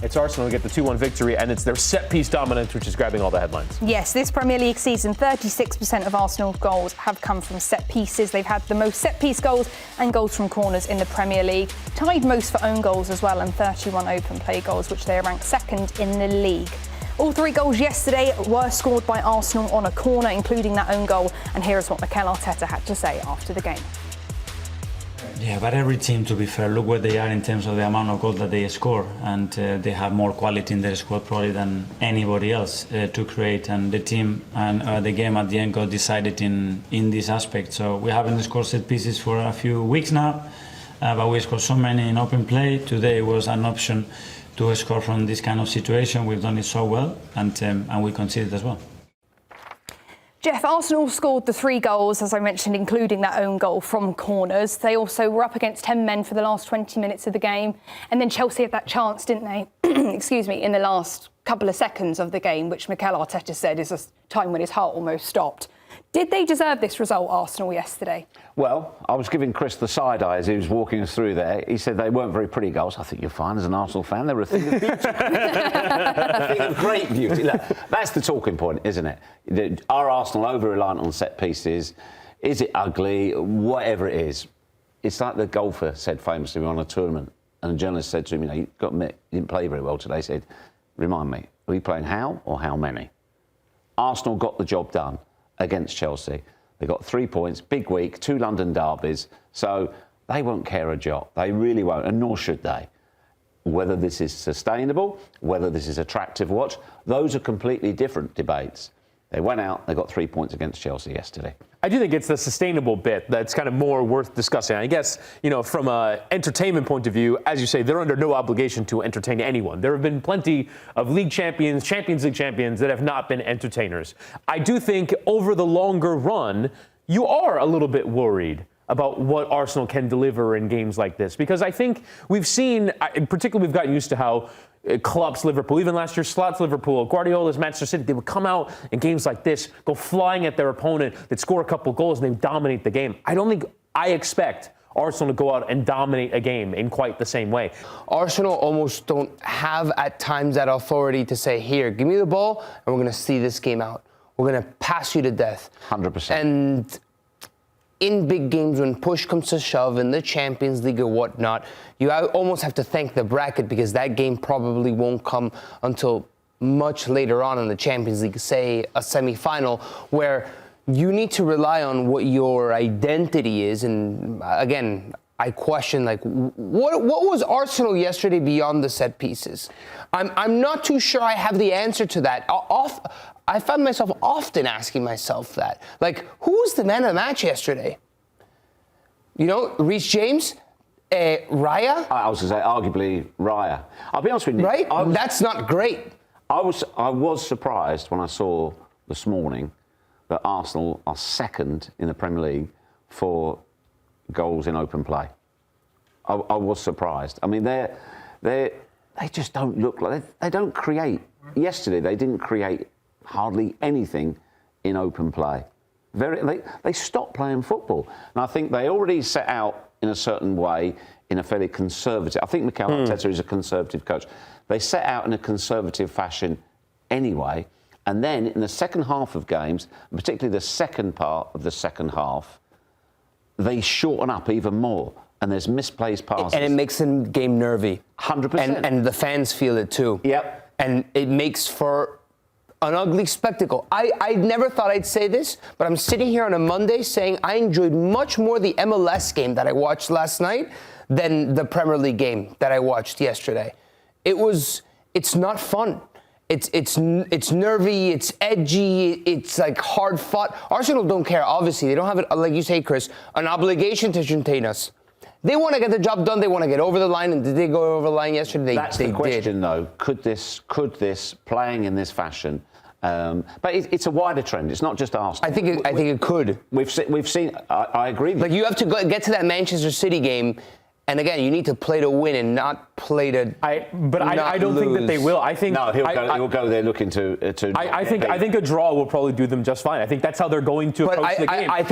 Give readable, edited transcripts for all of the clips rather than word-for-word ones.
It's Arsenal who get the 2-1 victory, and it's their set-piece dominance which is grabbing all the headlines. Yes, this Premier League season, 36% of Arsenal goals have come from set pieces. They've had the most set-piece goals and goals from corners in the Premier League. Tied most for own goals as well, and 31 open play goals, which they are ranked second in the league. All 3 goals yesterday were scored by Arsenal on a corner, including that own goal. And here is what Mikel Arteta had to say after the game. Yeah, but every team, to be fair, look where they are in terms of the amount of goals that they score, and they have more quality in their squad probably than anybody else to create. And the team and the game at the end got decided in this aspect. So we haven't scored set pieces for a few weeks now, but we scored so many in open play. Today was an option to score from this kind of situation. We've done it so well, and we conceded as well. Geoff, Arsenal scored the 3 goals, as I mentioned, including that own goal from corners. They also were up against 10 men for the last 20 minutes of the game. And then Chelsea had that chance, didn't they? Excuse me, in the last couple of seconds of the game, which Mikel Arteta said is a time when his heart almost stopped. Did they deserve this result, Arsenal, yesterday? Well, I was giving Chris the side eye as he was walking us through there. He said they weren't very pretty goals. I think you're fine as an Arsenal fan. They were a thing of beauty. A thing of great beauty. Look, that's the talking point, isn't it? Are Arsenal over-reliant on set pieces? Is it ugly? Whatever it is. It's like the golfer said famously on a tournament, and a journalist said to him, you've got to admit, you didn't play very well today. He said, remind me, are we playing how or how many? Arsenal got the job done against Chelsea. They got 3 points, big week, 2 London derbies, so they won't care a jot. They really won't, and nor should they. Whether this is sustainable, whether this is attractive to watch, those are completely different debates. They went out, they got 3 points against Chelsea yesterday. I do think it's the sustainable bit that's kind of more worth discussing. I guess, from an entertainment point of view, as you say, they're under no obligation to entertain anyone. There have been plenty of league champions, Champions League champions that have not been entertainers. I do think over the longer run, you are a little bit worried about what Arsenal can deliver in games like this. Because I think we've seen, particularly we've gotten used to how Klopp's Liverpool, even last year, Slot's Liverpool, Guardiola's Manchester City, they would come out in games like this, go flying at their opponent, they'd score a couple goals, and they'd dominate the game. I expect Arsenal to go out and dominate a game in quite the same way. Arsenal almost don't have at times that authority to say, here, give me the ball, and we're going to see this game out. We're going to pass you to death. 100%. And in big games, when push comes to shove in the Champions League or whatnot, you almost have to thank the bracket, because that game probably won't come until much later on in the Champions League, say a semi-final, where you need to rely on what your identity is. And again, I question, what was Arsenal yesterday beyond the set pieces? I'm not too sure I have the answer to that. I find myself often asking myself that. Who was the man of the match yesterday? Reece James? Raya? I was going to say, arguably, Raya. I'll be honest with you. Right? That's not great. I was surprised when I saw this morning that Arsenal are second in the Premier League for goals in open play. I was surprised. I mean, they just don't look like... They don't create. Yesterday, they didn't create hardly anything in open play. They stopped playing football. And I think they already set out in a certain way, in a fairly conservative... I think Mikel Arteta is a conservative coach. They set out in a conservative fashion anyway, and then in the second half of games, particularly the second part of the second half, they shorten up even more, and there's misplaced passes. And it makes the game nervy. 100%. And the fans feel it too. Yep. And it makes for an ugly spectacle. I never thought I'd say this, but I'm sitting here on a Monday saying I enjoyed much more the MLS game that I watched last night than the Premier League game that I watched yesterday. It's not fun. It's nervy, it's edgy, it's hard fought. Arsenal don't care, obviously. They don't have, like you say, Chris, an obligation to entertain us. They want to get the job done. They want to get over the line. And did they go over the line yesterday? That's the question, though. Could this playing in this fashion? But it's a wider trend. It's not just Arsenal. I think it could. We've seen. I agree. You have to get to that Manchester City game. And again, you need to play to win and not play to. I don't think that they will. I think he'll go there looking to. I think a draw will probably do them just fine. I think that's how they're going to approach the game. I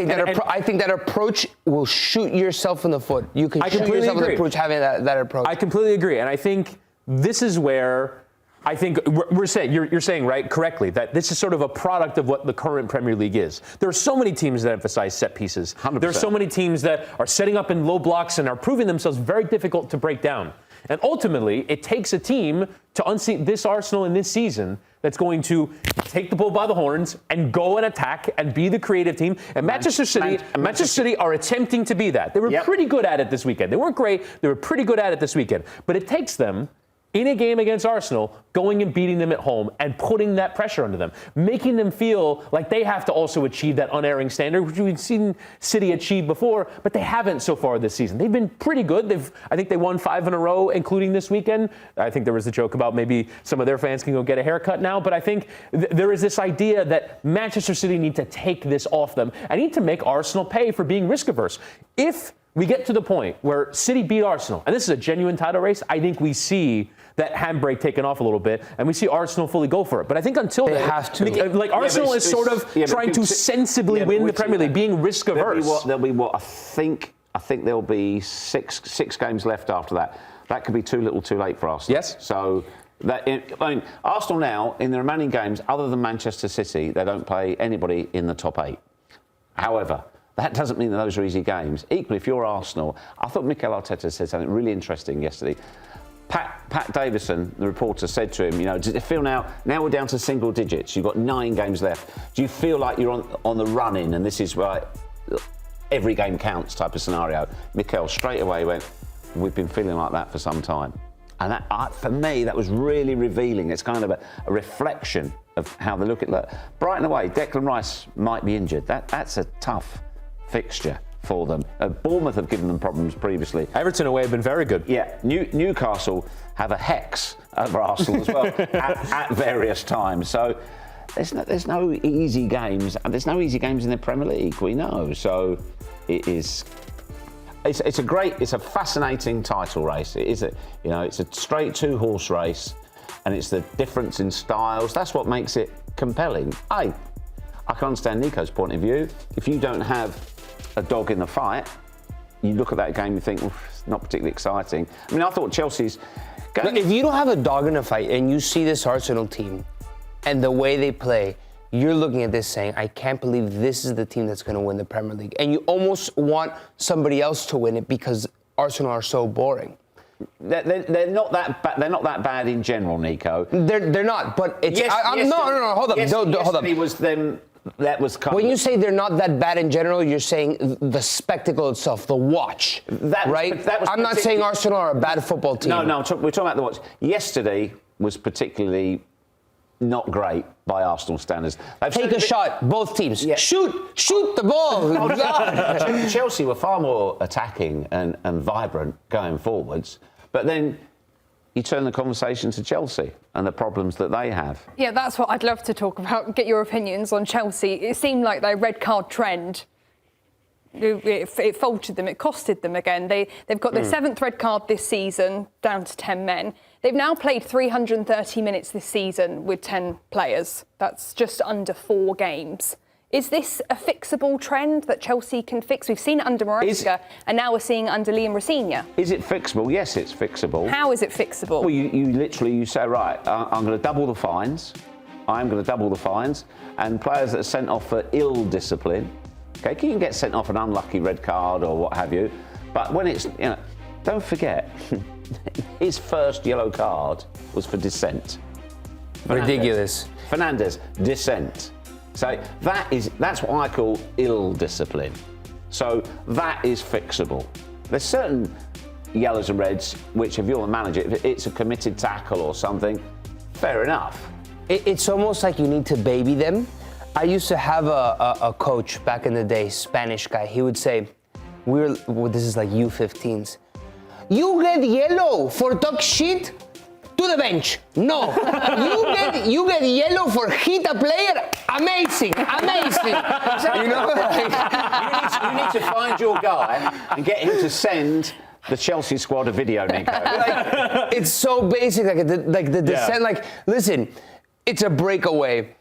think that approach will shoot yourself in the foot. You can shoot yourself in the approach having that approach. I completely agree, and I think this is where I think we're saying, you're saying, right, correctly, that this is sort of a product of what the current Premier League is. There are so many teams that emphasize set pieces. 100%. There are so many teams that are setting up in low blocks and are proving themselves very difficult to break down. And ultimately, it takes a team to unseat this Arsenal in this season that's going to take the bull by the horns and go and attack and be the creative team. And Manchester City are attempting to be that. They were pretty good at it this weekend. They weren't great. They were pretty good at it this weekend. But it takes them, in a game against Arsenal, going and beating them at home and putting that pressure onto them, making them feel like they have to also achieve that unerring standard, which we've seen City achieve before, but they haven't so far this season. They've been pretty good. I think they won 5 in a row, including this weekend. I think there was a joke about maybe some of their fans can go get a haircut now, but I think there is this idea that Manchester City need to take this off them and need to make Arsenal pay for being risk averse. If we get to the point where City beat Arsenal, and this is a genuine title race, I think we see that handbrake taken off a little bit, and we see Arsenal fully go for it. But I think until then, Arsenal is sort of trying to sensibly win the Premier League, being risk averse. There'll be what I think there'll be six games left after that. That could be too little, too late for Arsenal. Yes. So Arsenal now in the remaining games, other than Manchester City, they don't play anybody in the top 8. However, that doesn't mean that those are easy games. Equally, if you're Arsenal, I thought Mikel Arteta said something really interesting yesterday. Pat Davison, the reporter, said to him, does it feel now we're down to single digits, you've got 9 games left, do you feel like you're on the run-in and this is right, every game counts type of scenario? Mikel straight away went, we've been feeling like that for some time. And that, for me, that was really revealing. It's kind of a reflection of how they look at that. Brighton away, Declan Rice might be injured. That's a tough fixture for them. Bournemouth have given them problems previously. Everton away have been very good. Yeah, Newcastle have a hex over Arsenal as well at various times. So there's no easy games, and there's no easy games in the Premier League. We know. So it is. It's a fascinating title race. It's a straight 2-horse race, and it's the difference in styles. That's what makes it compelling. I can understand Nico's point of view. If you don't have a dog in the fight, you look at that game, you think, it's not particularly exciting. I mean, I thought Chelsea's game. If you don't have a dog in the fight and you see this Arsenal team and the way they play, you're looking at this saying, I can't believe this is the team that's going to win the Premier League. And you almost want somebody else to win it because Arsenal are so boring. They're not that bad. They're not that bad in general, Nico. They're not. But it's no. Hold up. Hold up. Yesterday was them. That was kind when you say they're not that bad in general, you're saying the spectacle itself, the watch, right? I'm not saying Arsenal are a bad football team. No, we're talking about the watch. Yesterday was particularly not great by Arsenal standards. Take a shot, both teams. Yeah. Shoot the ball. Chelsea were far more attacking and vibrant going forwards, but then you turn the conversation to Chelsea and the problems that they have. Yeah, that's what I'd love to talk about, get your opinions on Chelsea. It seemed like their red card trend, it faltered them, it costed them again. They've got their 7th red card this season, down to 10 men. They've now played 330 minutes this season with 10 players. That's just under 4 games. Is this a fixable trend that Chelsea can fix? We've seen it under Maresca, and now we're seeing it under Liam Rosenior. Is it fixable? Yes, it's fixable. How is it fixable? Well, you say, right, I'm going to double the fines. I'm going to double the fines. And players that are sent off for ill discipline, okay, you can get sent off an unlucky red card or what have you. But when it's, don't forget, his first yellow card was for dissent. Ridiculous. Fernandes, dissent. So that's what I call ill discipline. So that is fixable. There's certain yellows and reds which, if you're the manager, if it's a committed tackle or something, fair enough. It's almost like you need to baby them. I used to have a coach back in the day, Spanish guy. He would say, this is like U15s. You get yellow for talk shit to the bench. No, you get yellow for hit a player. Amazing. You need to find your guy and get him to send the Chelsea squad a video, Nico. It's so basic, like the descent. Like, listen, it's a breakaway.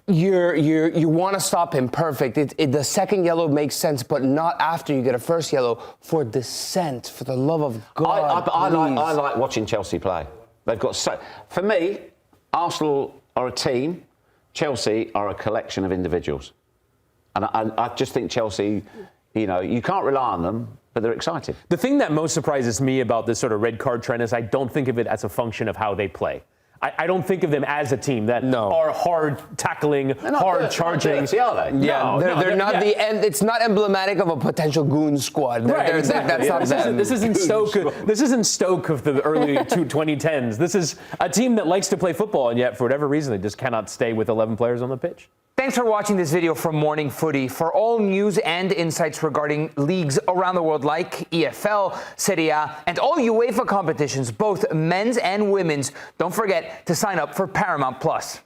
you want to stop him. Perfect. The second yellow makes sense, but not after you get a first yellow for dissent. For the love of God, I like watching Chelsea play. They've got for me, Arsenal are a team. Chelsea are a collection of individuals, and I just think Chelsea, you can't rely on them, but they're exciting. The thing that most surprises me about this sort of red card trend is I don't think of it as a function of how they play. I don't think of them as a team that are hard tackling, hard charging. Dirty, are they? Yeah, they're not the end. It's not emblematic of a potential goon squad. That's not them. This isn't Stoke. This isn't Stoke of the early 2010s. This is a team that likes to play football, and yet for whatever reason they just cannot stay with 11 players on the pitch. Thanks for watching this video from Morning Footy. For all news and insights regarding leagues around the world like EFL, Serie A, and all UEFA competitions, both men's and women's, don't forget to sign up for Paramount Plus.